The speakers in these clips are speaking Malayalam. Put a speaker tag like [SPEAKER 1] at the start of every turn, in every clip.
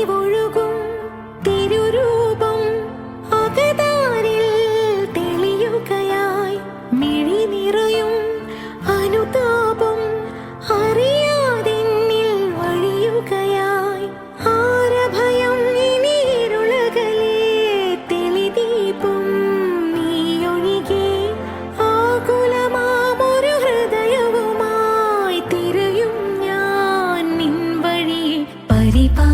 [SPEAKER 1] അലിവൊഴുകും തിരുരൂപം അകതാരിൽ തെളിയുകയായി മിഴി നിറയും അനുതാപം അറിയാതെന്നിൽ വഴിയുകയായി ആരഭയം ഇനി ഇരുളകലേ തെളിദീപം നീയൊഴികെ ആകുലമാമൊരു ഹൃദയവുമായി തിരയും ഞാൻ നിൻ വഴിയെ പരിപാവനനാഥനദോദിയ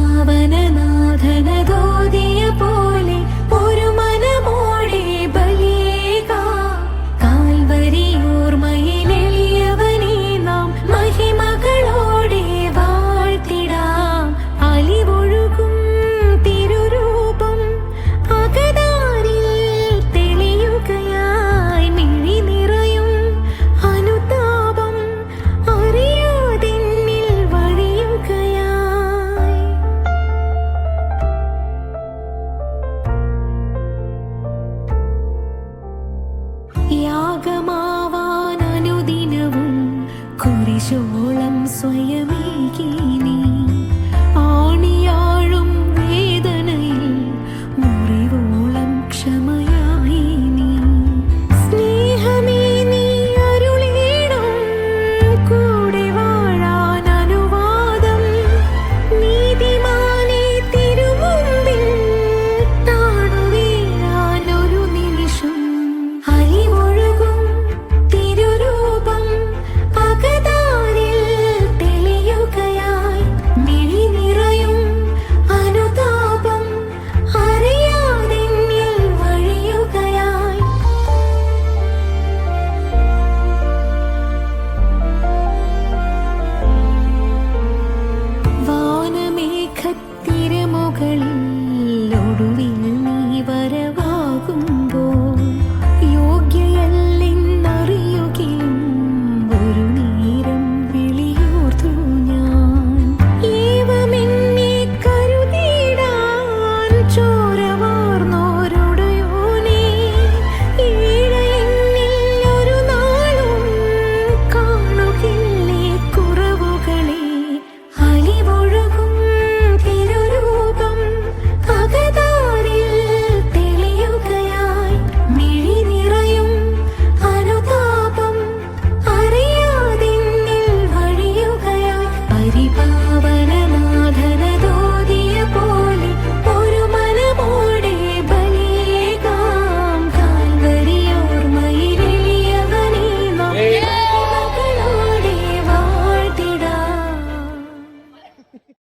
[SPEAKER 1] പോലെ ഒരു മനമോടെ ബലിയേകാം കാൽവരിയോർമ്മയിലെളിയവനെ നാം മഹിമകളോടെ വാഴ്ത്തിടാം അലിവൊഴുകും തിരുരൂപം അകതാരിൽ തെളിയുകയായി മിഴി നിറയും അനുതാപം അറിയാതെന്നിൽ വഴിയുകയായി യാഗമാവാൻ അനുദിനവും കുരിശോളം സ്വയമേകി നീ ആണിയാഴും വേദനയിൽ മുറിവോളം ക്ഷമയായി നീ സ്നേഹമേ നീ അരുളിയിടും കൂടെ വാഴാൻ അനുവാദം നീതിമാനെ തിരുമുമ്പിൽ താണുവീഴാൻ ഒരു നിമിഷം അലിവൊഴുകും തിരുരൂപം അകതാരിൽ തെളിയുകയായി മിഴി നിറയും അനുതാപം അറിയാതെന്നിൽ വഴിയുകയായി വാനമേഘത്തിരമുകളിൽ ഒടുവിൽ